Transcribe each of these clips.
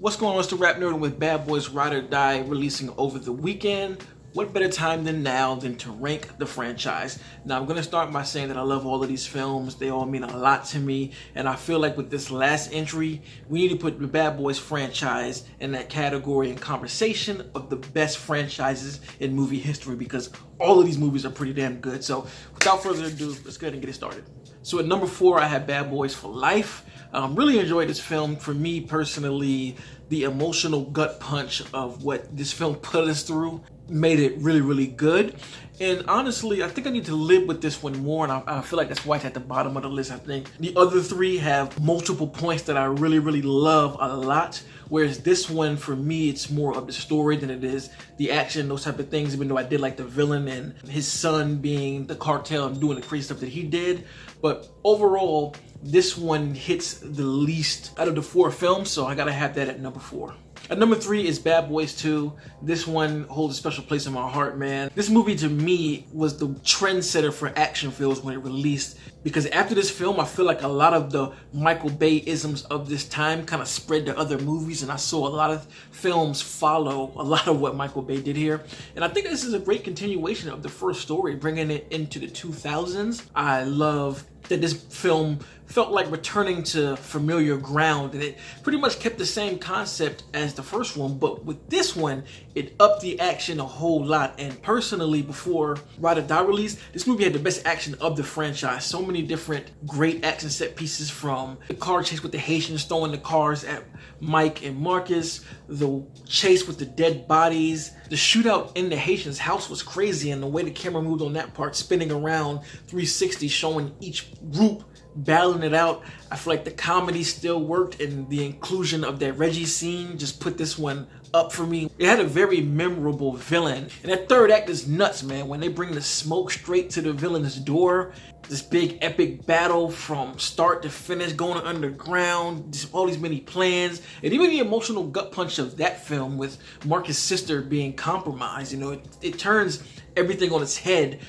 What's going on? It's the RapNerd with Bad Boys Ride or Die releasing over the weekend. What better time than now than to rank the franchise? Now I'm going to start by saying that I love all of these films. They all mean a lot to me, and I feel like with this last entry, we need to put the Bad Boys franchise in that category and conversation of the best franchises in movie history, because all of these movies are pretty damn good. So without further ado, let's go ahead and get it started. So at number 4, I have Bad Boys for Life. Really enjoyed this film. For me personally, the emotional gut punch of what this film put us through made it really good. And honestly, I think I need to live with this one more, and I feel like that's why it's at the bottom of the list. I think the other 3 have multiple points that I really love a lot, whereas this one, for me, it's more of the story than it is the action, those type of things, even though I did like the villain and his son being the cartel and doing the crazy stuff that he did. But overall, this one hits the least out of the 4 films, so I gotta have that at number 4. At number 3 is Bad Boys 2. This one holds a special place in my heart, man. This movie to me was the trendsetter for action films when it released, because after this film, I feel like a lot of the Michael Bay isms of this time kind of spread to other movies, and I saw a lot of films follow a lot of what Michael Bay did here. And I think this is a great continuation of the first story, bringing it into the 2000s. I love that this film felt like returning to familiar ground, and it pretty much kept the same concept as the first one, but with this one, it upped the action a whole lot. And personally, before Ride or Die release, this movie had the best action of the franchise. So many different great action set pieces, from the car chase with the Haitians throwing the cars at Mike and Marcus, the chase with the dead bodies, the shootout in the Haitians' house was crazy, and the way the camera moved on that part, spinning around 360, showing each group battling it out. I feel like the comedy still worked, and the inclusion of that Reggie scene just put this one up for me. It had a very memorable villain, and that third act is nuts, man. When they bring the smoke straight to the villain's door, this big epic battle from start to finish, going underground, just all these many plans, and even the emotional gut punch of that film with Marcus' sister being compromised. You know, it turns everything on its head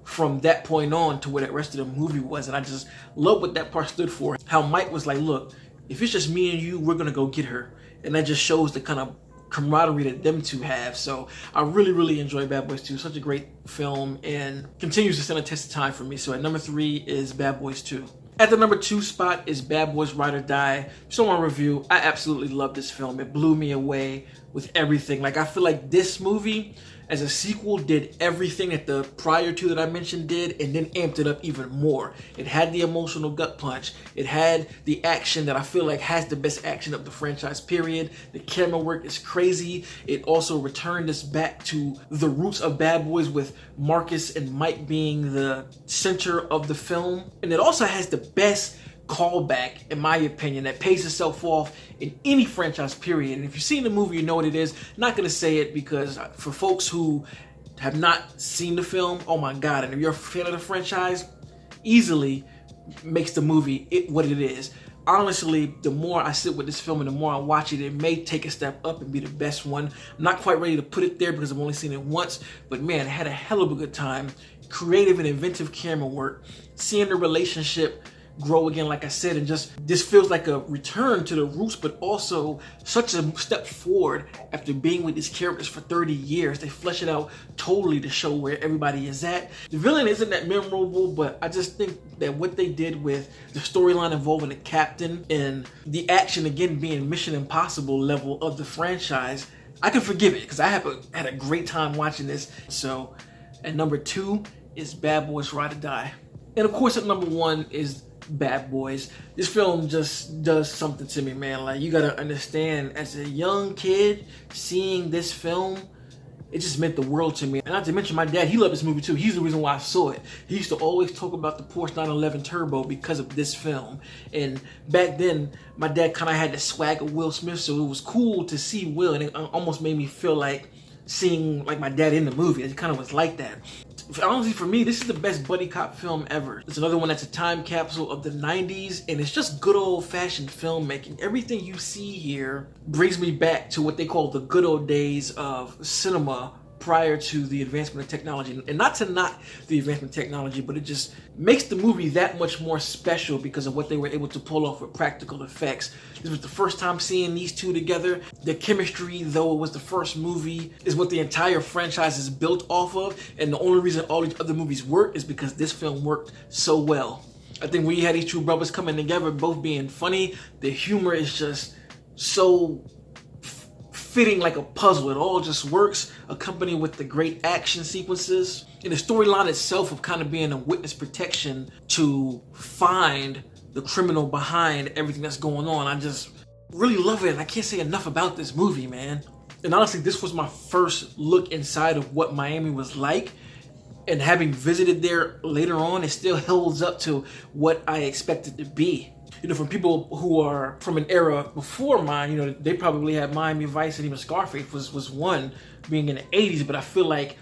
from that point on to where the rest of the movie was. And I just love what that part stood for. How Mike was like, look, if it's just me and you, we're gonna go get her. And that just shows the kind of camaraderie that them two have. So I really enjoy Bad Boys 2. Such a great film, and continues to stand a test of time for me. So at number 3 is Bad Boys 2. At the number 2 spot is Bad Boys Ride or Die. So on review, I absolutely love this film. It blew me away with everything. Like, I feel like this movie as a sequel did everything that the prior 2 that I mentioned did, and then amped it up even more. It had the emotional gut punch. It had the action that I feel like has the best action of the franchise, period. The camera work is crazy. It also returned us back to the roots of Bad Boys, with Marcus and Mike being the center of the film. And it also has the best callback, in my opinion, that pays itself off in any franchise, period. And if you've seen the movie, you know what it is. I'm not gonna say it, because for folks who have not seen the film, oh my god, and if you're a fan of the franchise, easily makes the movie what it is. Honestly, the more I sit with this film and the more I watch it, it may take a step up and be the best one. I'm not quite ready to put it there because I've only seen it once, but man, I had a hell of a good time. Creative and inventive camera work, seeing the relationship grow again, like I said, and just this feels like a return to the roots, but also such a step forward after being with these characters for 30 years. They flesh it out totally to show where everybody is at. The villain isn't that memorable, but I just think that what they did with the storyline involving the captain and the action again being Mission Impossible level of the franchise, I can forgive it, because I had a great time watching this. So at number 2 is Bad Boys Ride or Die. And of course at number 1 is Bad Boys. This film just does something to me, man. Like, you gotta understand, as a young kid, seeing this film, it just meant the world to me. And not to mention, my dad, he loved this movie too. He's the reason why I saw it. He used to always talk about the Porsche 911 Turbo because of this film. And back then, my dad kind of had the swag of Will Smith, so it was cool to see Will, and it almost made me feel like seeing like my dad in the movie. It kind of was like that. Honestly, for me, this is the best buddy cop film ever. It's another one that's a time capsule of the 90s, and it's just good old-fashioned filmmaking. Everything you see here brings me back to what they call the good old days of cinema prior to the advancement of technology. And not to knock the advancement of technology, but it just makes the movie that much more special because of what they were able to pull off with practical effects. This was the first time seeing these two together. The chemistry, though it was the first movie, is what the entire franchise is built off of. And the only reason all these other movies work is because this film worked so well. I think when you had these two brothers coming together, both being funny, the humor is just so fitting like a puzzle. It all just works, accompanied with the great action sequences. And the storyline itself of kind of being a witness protection to find the criminal behind everything that's going on. I just really love it. And I can't say enough about this movie, man. And honestly, this was my first look inside of what Miami was like. And having visited there later on, it still holds up to what I expected to be. You know, from people who are from an era before mine, you know, they probably had Miami Vice and even Scarface was one being in the 80s, but I feel like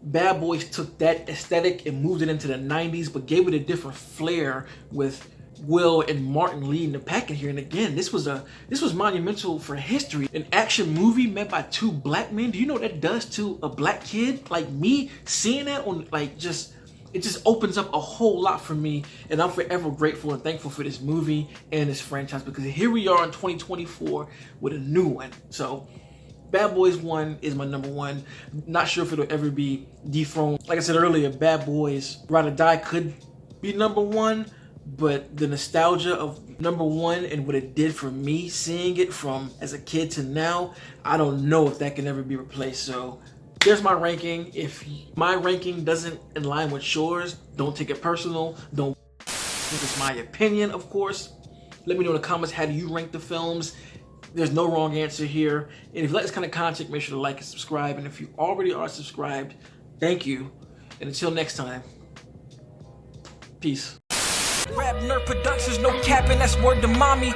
Bad Boys took that aesthetic and moved it into the 90s, but gave it a different flair with Will and Martin leading the pack in here. And again, this was monumental for history. An action movie made by two black men. Do you know what that does to a black kid like me? Seeing that on it just opens up a whole lot for me, and I'm forever grateful and thankful for this movie and this franchise, because here we are in 2024 with a new one. So Bad Boys 1 is my number one. Not sure if it'll ever be dethroned. Like I said earlier, Bad Boys Ride or Die could be number one, but the nostalgia of number one and what it did for me, seeing it from as a kid to now, I don't know if that can ever be replaced. So there's my ranking. If my ranking doesn't align with yours, don't take it personal. Don't. This is my opinion, of course. Let me know in the comments, how do you rank the films? There's no wrong answer here. And if you like this kind of content, make sure to like and subscribe. And if you already are subscribed, thank you. And until next time, peace. RapNerd Productions, no capping, that's word to mommy.